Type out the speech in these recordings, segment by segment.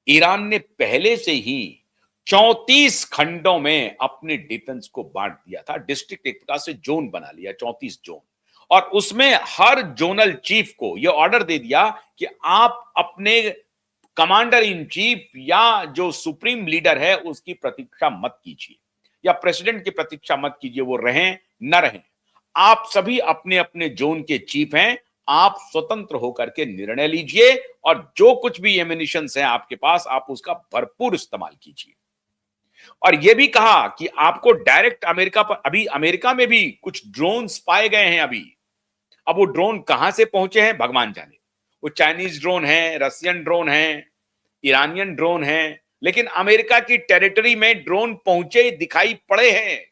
Iran ने पहले से ही 34 खंडों में अपने डिफेंस को बांट दिया था। डिस्ट्रिक्ट एक प्रकार से जोन बना लिया, 34 जोन। और उसमें हर जोनल चीफ को यह ऑर्डर दे दिया कि आप अपने कमांडर इन चीफ या जो सुप्रीम लीडर है उसकी प्रतीक्षा मत कीजिए, या प्रेसिडेंट की प्रतीक्षा मत कीजिए, वो रहें न रहें। आप सभी अपने अपने जोन के चीफ हैं, आप स्वतंत्र होकर के निर्णय लीजिए और जो कुछ भी एमिनिशंस है आपके पास, आप उसका भरपूर इस्तेमाल कीजिए। और यह भी कहा कि आपको डायरेक्ट अमेरिका पर, अभी अमेरिका में भी कुछ ड्रोन्स पाए गए हैं अभी। अब वो ड्रोन कहां से पहुंचे हैं भगवान जाने। वो चाइनीज ड्रोन है, रशियन ड्रोन है, ईरानियन ड्रोन है, लेकिन अमेरिका की टेरिटरी में ड्रोन पहुंचे दिखाई पड़े हैं।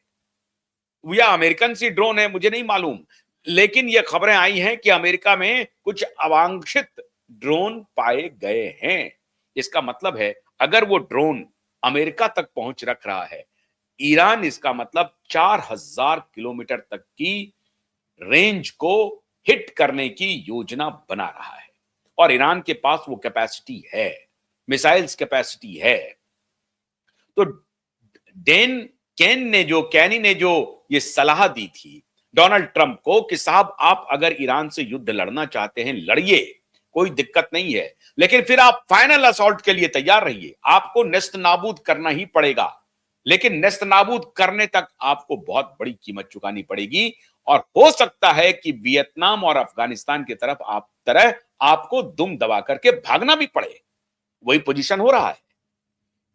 या अमेरिकन सी ड्रोन है मुझे नहीं मालूम, लेकिन ये खबरें आई हैं कि अमेरिका में कुछ अवांछित ड्रोन पाए गए हैं। इसका मतलब है अगर वो ड्रोन अमेरिका तक पहुंच रख रहा है, ईरान इसका मतलब 4000 किलोमीटर तक की रेंज को हिट करने की योजना बना रहा है। और ईरान के पास वो कैपेसिटी है, मिसाइल्स कैपेसिटी है। तो कैनी ने जो ये सलाह दी थी डोनाल्ड ट्रंप को कि साहब आप अगर ईरान से युद्ध लड़ना चाहते हैं लड़िए, कोई दिक्कत नहीं है, लेकिन फिर आप फाइनल असॉल्ट के लिए तैयार रहिए। आपको नेस्त नाबूद करना ही पड़ेगा, लेकिन नेस्त नाबूद करने तक आपको बहुत बड़ी कीमत चुकानी पड़ेगी। और हो सकता है कि वियतनाम और अफगानिस्तान की तरफ आपको दुम दबा करके भागना भी पड़े। वही पोजीशन हो रहा है।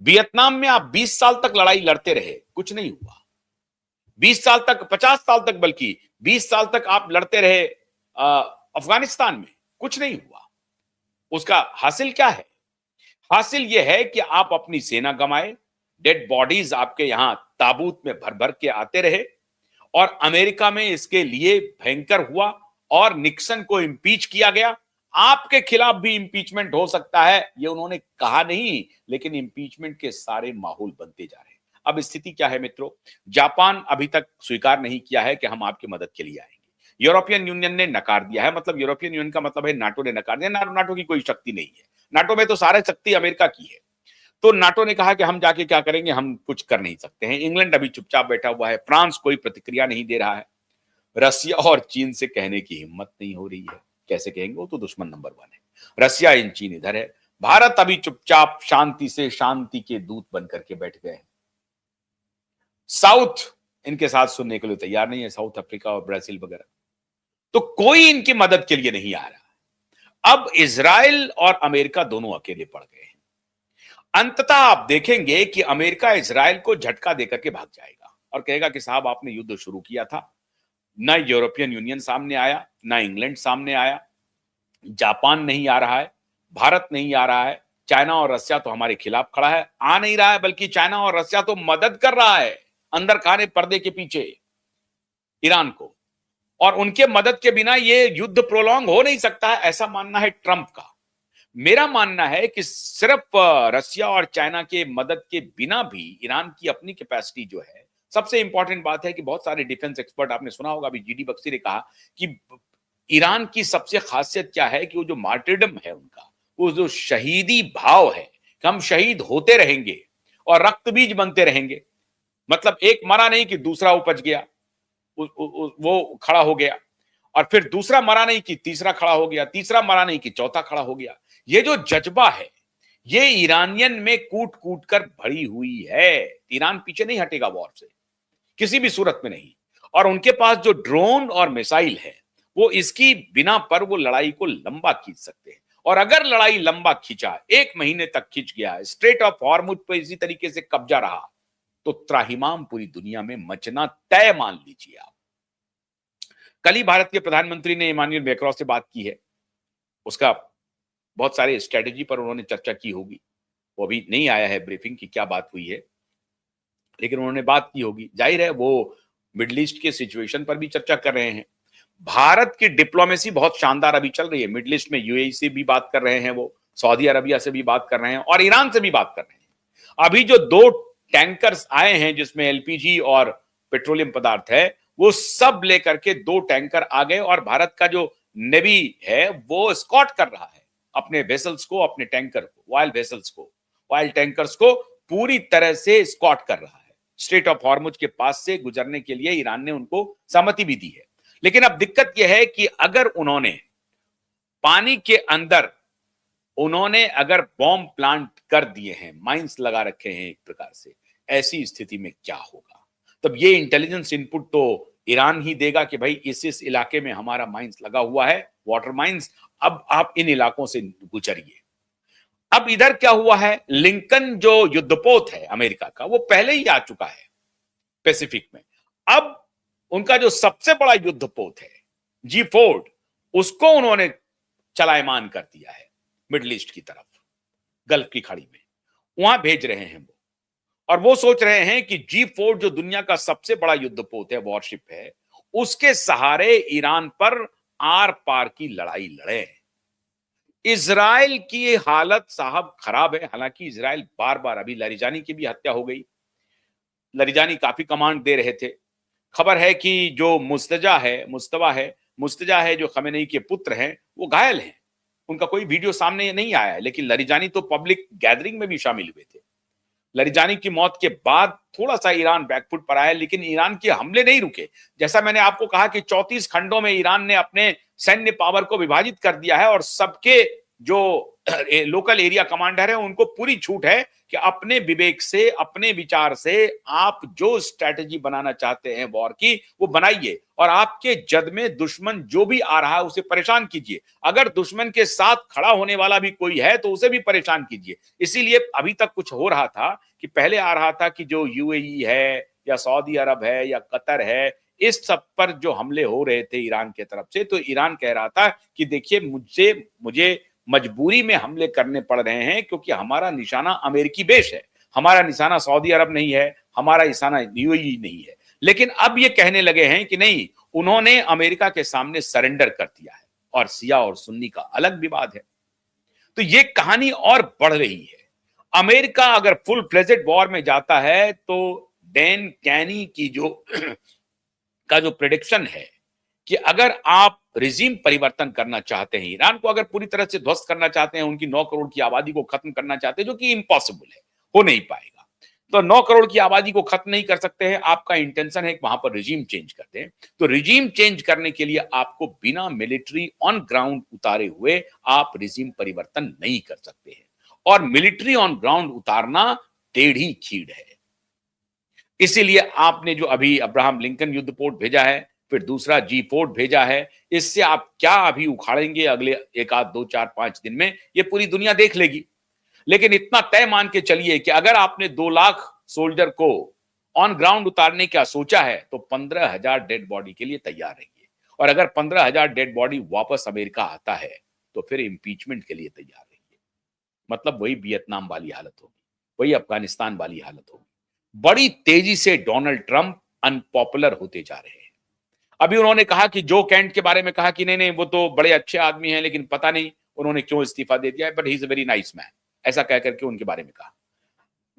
वियतनाम में आप 20 साल तक लड़ाई लड़ते रहे, कुछ नहीं हुआ। 20 साल तक, 50 साल तक, बल्कि 20 साल तक आप लड़ते रहे अफगानिस्तान में, कुछ नहीं हुआ। उसका हासिल क्या है? हासिल यह है कि आप अपनी सेना गंवाए, डेड बॉडीज आपके यहां ताबूत में भर भर के आते रहे, और अमेरिका में इसके लिए भयंकर हुआ और निक्सन को इंपीच किया गया। आपके खिलाफ भी इंपीचमेंट हो सकता है, ये उन्होंने कहा नहीं, लेकिन इंपीचमेंट के सारे माहौल बनते जा रहे हैं। अब स्थिति क्या है मित्रों? जापान अभी तक स्वीकार नहीं किया है कि हम आपकी मदद के लिए आएंगे। यूरोपियन यूनियन ने नकार दिया है, मतलब यूरोपियन यूनियन का मतलब है नाटो ने नकार दिया। नाटो की कोई शक्ति नहीं है, नाटो में तो सारी शक्ति अमेरिका की है। तो नाटो ने कहा कि हम जाके क्या करेंगे, हम कुछ कर नहीं सकते हैं। इंग्लैंड अभी चुपचाप बैठा हुआ है, फ्रांस कोई प्रतिक्रिया नहीं दे रहा है, रसिया और चीन से कहने की हिम्मत नहीं हो रही है। कैसे कहेंगे, वो तो दुश्मन नंबर 1 है। रसिया इन, चीन इधर है। भारत अभी चुपचाप शांति से शांति के दूत बनकर के बैठ गए हैं। साउथ इनके साथ सुनने के लिए तैयार नहीं है, साउथ अफ्रीका और ब्राजील वगैरह। तो कोई इनकी मदद के लिए नहीं आ रहा। अब इजराइल और अमेरिका दोनों अकेले पड़ गए हैं। अंततः आप देखेंगे कि अमेरिका इजराइल को झटका देकर के भाग जाएगा और कहेगा कि साहब आपने युद्ध शुरू किया था। ना यूरोपियन यूनियन सामने आया, ना इंग्लैंड सामने आया, जापान नहीं आ रहा है, भारत नहीं आ रहा है, चाइना और रशिया तो हमारे खिलाफ खड़ा है, आ नहीं रहा है, बल्कि चाइना और रशिया तो मदद कर रहा है अंदर खाने पर्दे के पीछे ईरान को। और उनके मदद के बिना ये युद्ध प्रोलॉन्ग हो नहीं सकता है, ऐसा मानना है ट्रंप का। मेरा मानना है कि सिर्फ रशिया और चाइना के मदद के बिना भी ईरान की अपनी कैपेसिटी जो है, सबसे इंपॉर्टेंट बात है कि बहुत सारे डिफेंस एक्सपर्ट, आपने सुना होगा, अभी जीडी बख्शी ने कहा कि ईरान की सबसे खासियत क्या है कि वो जो मार्टिरडम है उनका, वो जो शहीदी भाव है कि हम शहीद होते रहेंगे और रक्त बीज बनते रहेंगे। मतलब एक मरा नहीं कि दूसरा उपज गया, वो खड़ा हो गया, और फिर दूसरा मरा नहीं कि तीसरा खड़ा हो गया, तीसरा मरा नहीं कि चौथा खड़ा हो गया। ये जो जज्बा है, ये ईरानियन में कूट कूट कर भरी हुई है। ईरान पीछे नहीं हटेगा वॉर से, किसी भी सूरत में नहीं। और उनके पास जो ड्रोन और मिसाइल है, वो इसकी बिना पर वो लड़ाई को लंबा खींच सकते हैं। और अगर लड़ाई लंबा खींचा, 1 महीने तक खींच गया, स्ट्रेट ऑफ हॉर्मुज पर इसी तरीके से कब्जा रहा, तो त्राहिमाम पूरी दुनिया में मचना तय मान लीजिए आप। कल ही भारत के प्रधानमंत्री ने इमानुएल मैक्रों से बात की है, उसका बहुत सारे स्ट्रेटेजी पर उन्होंने चर्चा की होगी। वो अभी नहीं आया है ब्रीफिंग की क्या बात हुई है, लेकिन उन्होंने बात की होगी। जाहिर है वो मिडिल ईस्ट के सिचुएशन पर भी चर्चा कर रहे हैं। भारत की डिप्लोमेसी बहुत शानदार अभी चल रही है। मिडिल ईस्ट में यूएई से भी बात कर रहे हैं, वो सऊदी अरबिया से भी बात कर रहे हैं और ईरान से भी बात कर रहे हैं। अभी जो 2 टैंकर्स आए हैं जिसमें एलपीजी और पेट्रोलियम पदार्थ है, वो सब लेकर के 2 टैंकर आ गए और भारत का जो नेवी है वो स्कॉट कर रहा है अपने वेसल्स को, अपने टैंकर को, ऑयल वेसल्स को। ऑयल टैंकर्स को पूरी तरह से स्कॉट कर रहा है। स्ट्रेट ऑफ हॉर्मुज के पास से गुजरने के लिए ईरान ने उनको सहमति भी दी है। लेकिन अब दिक्कत यह है कि अगर उन्होंने पानी के अंदर अगर बॉम्ब प्लांट कर दिए हैं, माइंस लगा रखे हैं एक प्रकार से, ऐसी स्थिति में क्या होगा? तब ये इंटेलिजेंस इनपुट तो ईरान ही देगा कि भाई इस इलाके में हमारा माइंस लगा हुआ है, वाटर माइंस, अब आप इन इलाकों से गुजरिए। अब इधर क्या हुआ है, लिंकन जो युद्धपोत है अमेरिका का, वो पहले ही आ चुका है पैसिफिक में। अब उनका जो सबसे बड़ा युद्धपोत है G4, उसको उन्होंने चलायमान कर दिया है मिडिल ईस्ट की तरफ, गल्फ की खाड़ी में, वहां भेज रहे हैं वो। और वो सोच रहे हैं कि G4 जो दुनिया का सबसे बड़ा युद्धपोत है, वॉरशिप है, उसके सहारे ईरान पर आर पार की लड़ाई लड़े। इजराइल की हालत साहब खराब है। हालांकि इजराइल बार बार, अभी लरिजानी की भी हत्या हो गई, लरिजानी काफी कमांड दे रहे थे। खबर है कि जो मुस्तजा है जो खमेनेई के पुत्र हैं, वो घायल हैं। उनका कोई वीडियो सामने नहीं आया है, लेकिन लरिजानी तो पब्लिक गैदरिंग में भी शामिल हुए थे। लरिजानी की मौत के बाद थोड़ा सा ईरान बैकफुट पर आया, लेकिन ईरान के हमले नहीं रुके। जैसा मैंने आपको कहा कि 34 खंडों में ईरान ने अपने सैन्य पावर को विभाजित कर दिया है, और सबके जो लोकल एरिया कमांडर है उनको पूरी छूट है कि अपने विवेक से, अपने विचार से आप जो स्ट्रैटेजी बनाना चाहते हैं वॉर की, वो बनाइए, और आपके जद में दुश्मन जो भी आ रहा है उसे परेशान कीजिए। अगर दुश्मन के साथ खड़ा होने वाला भी कोई है तो उसे भी परेशान कीजिए। इसीलिए अभी तक कुछ हो रहा था कि पहले आ रहा था कि जो यूएई है या सऊदी अरब है या कतर है, इस सब पर जो हमले हो रहे थे ईरान के तरफ से, तो ईरान कह रहा था कि देखिए मुझे मजबूरी में हमले करने पड़ रहे हैं, क्योंकि हमारा निशाना अमेरिकी बेस है, हमारा निशाना सऊदी अरब नहीं है, हमारा निशाना यूएई नहीं है। लेकिन अब ये कहने लगे हैं कि नहीं, उन्होंने अमेरिका के सामने सरेंडर कर दिया है, और सिया और सुन्नी का अलग विवाद है। तो ये कहानी और बढ़ रही है। अमेरिका अगर फुल फ्लेजेड वॉर में जाता है तो डैन कैनी की का जो प्रेडिक्शन है कि अगर आप रिजीम परिवर्तन करना चाहते हैं, ईरान को अगर पूरी तरह से ध्वस्त करना चाहते हैं, उनकी 9 करोड़ की आबादी को खत्म करना चाहते हैं, जो कि इम्पॉसिबल है, हो नहीं पाएगा। तो 9 करोड़ की आबादी को खत्म नहीं कर सकते हैं, आपका इंटेंशन है कि वहां पर रिजीम चेंज कर दें। तो रिजीम चेंज करने के लिए आपको बिना मिलिट्री ऑन ग्राउंड उतारे हुए आप रिजीम परिवर्तन नहीं कर सकते हैं, और मिलिट्री ऑन ग्राउंड उतारना टेढ़ी खीड़ है। इसीलिए आपने जो अभी अब्राहम लिंकन युद्धपोत भेजा है, फिर दूसरा G4 भेजा है, इससे आप क्या अभी उखाड़ेंगे अगले 1 आध 2 4 5 दिन में, ये पूरी दुनिया देख लेगी। लेकिन इतना तय मान के चलिए कि अगर आपने 2 लाख सोल्जर को ऑन ग्राउंड उतारने का सोचा है, तो 15,000 डेड बॉडी के लिए तैयार रहिए। और अगर 15,000 डेड बॉडी वापस अमेरिका आता है, तो फिर इंपीचमेंट के लिए तैयार रहिए। मतलब वही वियतनाम वाली हालत होगी, वही अफगानिस्तान वाली हालत होगी। बड़ी तेजी से डोनाल्ड ट्रंप अनपॉपुलर होते जा रहे हैं। अभी उन्होंने कहा कि जो कैंट के बारे में कहा कि नहीं वो तो बड़े अच्छे आदमी हैं, लेकिन पता नहीं उन्होंने क्यों इस्तीफा दे दिया है, but he is a very nice man, ऐसा कह करके उनके बारे में कहा।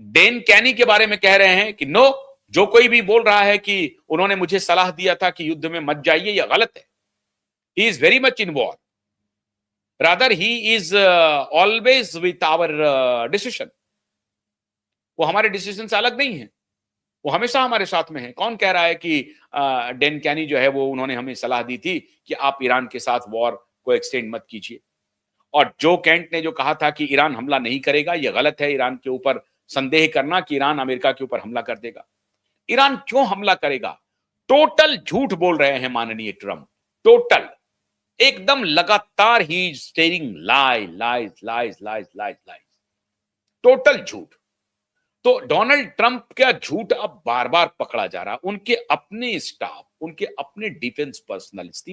डेन कैनी के बारे में कह रहे हैं कि नो, जो कोई भी बोल रहा है कि उन्होंने मुझे सलाह दिया था कि युद्ध में मत जाइए, यह गलत है। He is very much in war, rather he is always with our decision. वो हमारे डिसीजन से अलग नहीं है, वो हमेशा हमारे साथ में है। कौन कह रहा है कि डेन कैनी जो है वो उन्होंने हमें सलाह दी थी कि आप ईरान के साथ वॉर को एक्सटेंड मत कीजिए। और जो कैंट ने जो कहा था कि ईरान हमला नहीं करेगा, यह गलत है। ईरान के ऊपर संदेह करना कि ईरान अमेरिका के ऊपर हमला कर देगा। ईरान क्यों हमला करेगा? टोटल झूठ बोल रहे हैं माननीय ट्रंप, टोटल, एकदम लगातार ही steering lies lies lies lies lies lies, total झूठ। तो डोनाल्ड ट्रंप का झूठ अब बार बार पकड़ा जा रहा, उनके अपने स्टाफ, उनके अपने डिफेंस पर्सनल इस्तीफा